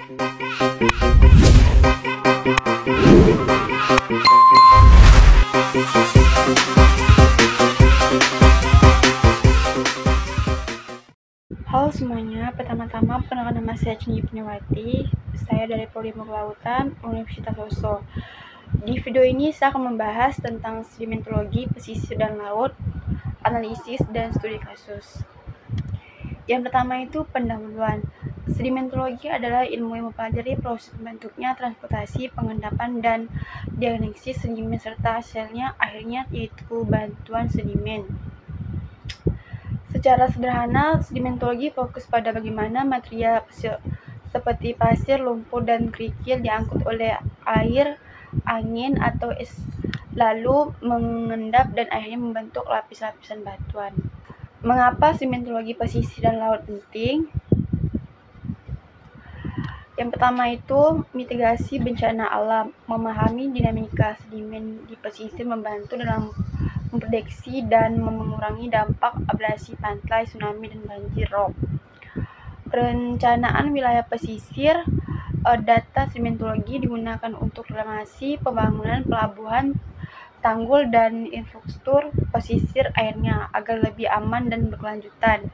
Halo semuanya, pertama-tama perkenalkan nama saya Cindy Purniawati. Saya dari Prodi Kelautan Universitas Loso. Di video ini saya akan membahas tentang sedimentologi, pesisir dan laut, analisis dan studi kasus. Yang pertama itu pendahuluan. Sedimentologi adalah ilmu yang mempelajari proses bentuknya, transportasi, pengendapan, dan diagnosis sedimen serta hasilnya akhirnya yaitu bantuan sedimen. Secara sederhana, sedimentologi fokus pada bagaimana material seperti pasir, lumpur, dan kerikil diangkut oleh air, angin, atau es lalu mengendap dan akhirnya membentuk lapis-lapisan batuan. Mengapa sedimentologi pesisir dan laut penting? Yang pertama itu mitigasi bencana alam. Memahami dinamika sedimen di pesisir membantu dalam memprediksi dan mengurangi dampak abrasi pantai, tsunami, dan banjir rob. Perencanaan wilayah pesisir. Data sedimentologi digunakan untuk reklamasi, pembangunan pelabuhan, tanggul, dan infrastruktur pesisir airnya agar lebih aman dan berkelanjutan.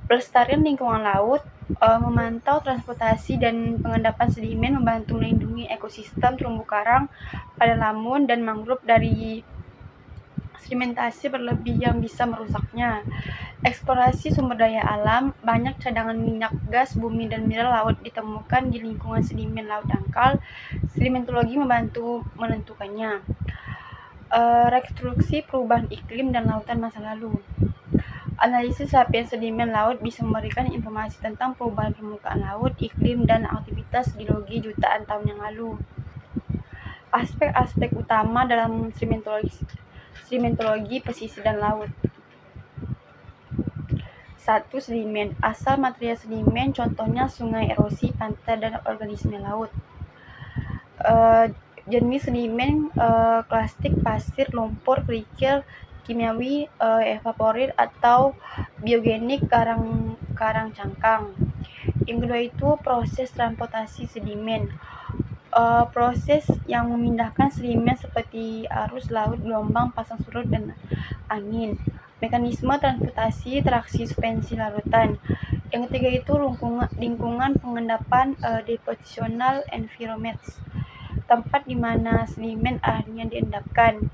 Pelestarian lingkungan laut. Memantau transportasi dan pengendapan sedimen membantu melindungi ekosistem terumbu karang, padang lamun, dan mangrove dari sedimentasi berlebih yang bisa merusaknya. Eksplorasi sumber daya alam. Banyak cadangan minyak, gas bumi, dan mineral laut ditemukan di lingkungan sedimen laut dangkal. Sedimentologi membantu menentukannya. Rekonstruksi perubahan iklim dan lautan masa lalu. Analisis lapisan sedimen laut bisa memberikan informasi tentang perubahan permukaan laut, iklim, dan aktivitas geologi jutaan tahun yang lalu. Aspek-aspek utama dalam sedimentologi pesisir dan laut. 1. Sedimen. Asal material sedimen, contohnya sungai, erosi, pantai, dan organisme laut. Jenis sedimen klasik, pasir, lumpur, kerikil, kimiawi, evaporit, atau biogenik, karang cangkang. Yang kedua itu proses transportasi sedimen. Proses yang memindahkan sedimen seperti arus laut, gelombang, pasang surut, dan angin. Mekanisme transportasi, traksi, suspensi larutan. Yang ketiga itu lingkungan pengendapan, depositional environments, tempat di mana sedimen akhirnya diendapkan.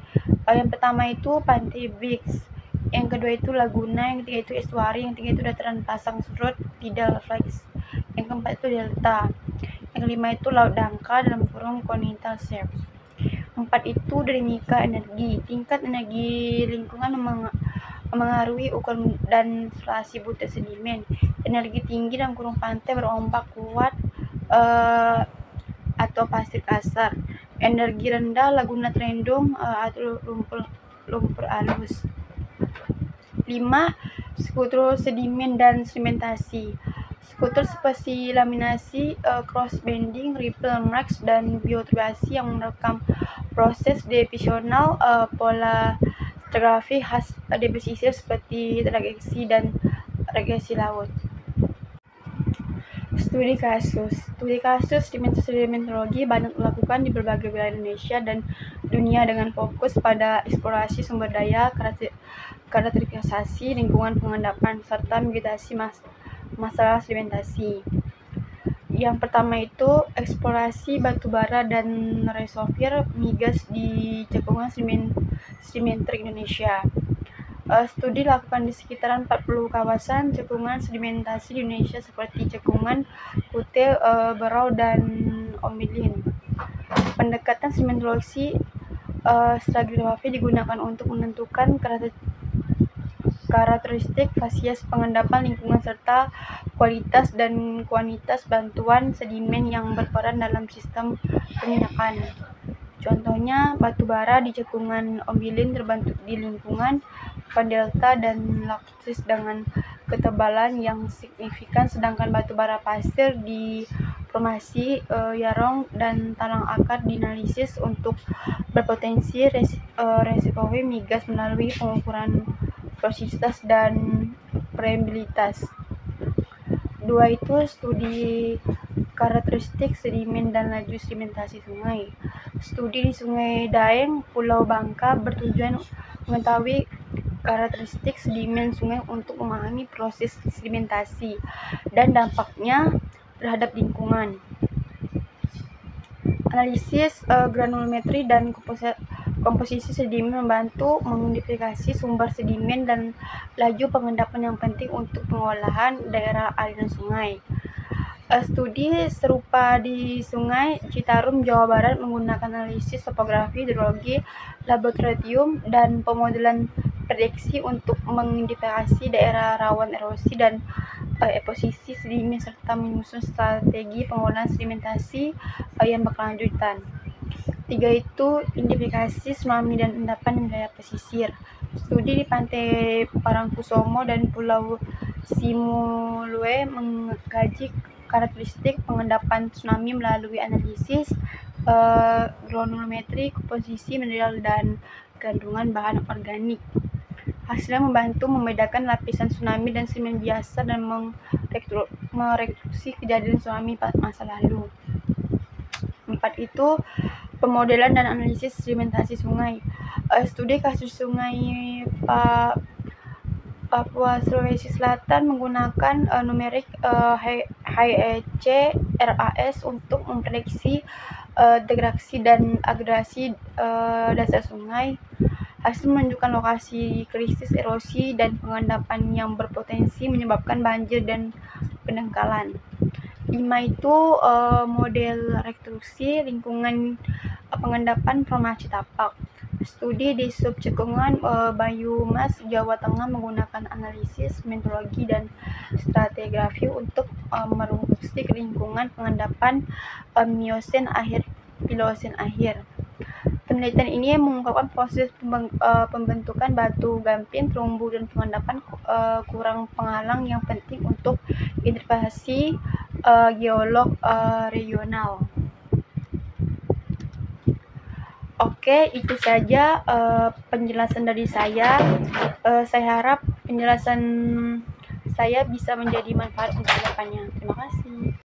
Yang pertama itu pantai breaks, yang kedua itu laguna, yang ketiga itu estuari, yang ketiga itu dataran pasang surut, tidal flats, yang keempat itu delta, yang kelima itu laut dangkal dalam kurung continental shelf. 4 itu dinamika energi. Tingkat energi lingkungan mengaruhi ukuran dan flasi butir sedimen. Energi tinggi dalam kurung pantai berombak kuat atau pasir kasar. Energi rendah laguna terendung atau lumpur halus. 5. Struktur sedimen dan sedimentasi. Struktur seperti laminasi, cross bending, ripple marks, dan bioturbasi yang merekam proses deposisional, pola stratigrafi khas di pesisir seperti regresi dan regresi laut. Studi kasus sedimentologi banyak dilakukan di berbagai wilayah Indonesia dan dunia dengan fokus pada eksplorasi sumber daya, karakterisasi lingkungan pengendapan, serta mitigasi masalah sedimentasi. Yang pertama itu eksplorasi batubara dan reservoir migas di cekungan sedimenter Indonesia. Studi dilakukan di sekitaran 40 kawasan cekungan sedimentasi di Indonesia seperti Cekungan, Kute, Berau, dan Ombilin. Pendekatan sedimentologi stratigrafi digunakan untuk menentukan karakteristik fasies pengendapan lingkungan serta kualitas dan kuantitas bantuan sedimen yang berperan dalam sistem peminyakan. Contohnya, batubara di cekungan Ombilin terbentuk di lingkungan pendelta dan laktis dengan ketebalan yang signifikan, sedangkan batubara pasir di formasi Yarong dan Talang Akar dianalisis untuk berpotensi resiko migas melalui pengukuran porositas dan permeabilitas. 2 itu studi karakteristik sedimen dan laju sedimentasi sungai. Studi di Sungai Daeng, Pulau Bangka bertujuan mengetahui karakteristik sedimen sungai untuk memahami proses sedimentasi dan dampaknya terhadap lingkungan. Analisis granulometri dan komposisi sedimen membantu mengidentifikasi sumber sedimen dan laju pengendapan yang penting untuk pengolahan daerah aliran sungai. Studi serupa di Sungai Citarum, Jawa Barat menggunakan analisis topografi, hidrologi, laboratorium, dan pemodelan prediksi untuk mengidentifikasi daerah rawan erosi dan posisi sedimen serta menyusun strategi pengolahan sedimentasi yang berkelanjutan. 3 itu identifikasi tsunami dan endapan wilayah pesisir. Studi di Pantai Parangkusumo dan Pulau Simulue mengkaji karakteristik pengendapan tsunami melalui analisis granulometri, komposisi mineral, dan kandungan bahan organik. Hasilnya membantu membedakan lapisan tsunami dan sedimen biasa dan merekonstruksi kejadian tsunami masa lalu. 4 itu pemodelan dan analisis sedimentasi sungai. Studi kasus sungai Papua Sulawesi Selatan menggunakan numerik HEC RAS untuk memprediksi degradasi dan agregasi dasar sungai. Hasil menunjukkan lokasi krisis erosi dan pengendapan yang berpotensi menyebabkan banjir dan pendangkalan. 5 itu model rekonstruksi lingkungan pengendapan Formasi Tapak. Studi di Subcekungan Banyumas, Jawa Tengah menggunakan analisis meteorologi dan stratigrafi untuk merekonstruksi lingkungan pengendapan Miosen akhir Pliocene akhir. Penelitian ini mengungkapkan proses pembentukan batu gamping, terumbu, dan pengendapan kurang penghalang yang penting untuk interpretasi geolog regional. Oke, itu saja penjelasan dari saya. Saya harap penjelasan saya bisa menjadi manfaat untuk kedepannya. Terima kasih.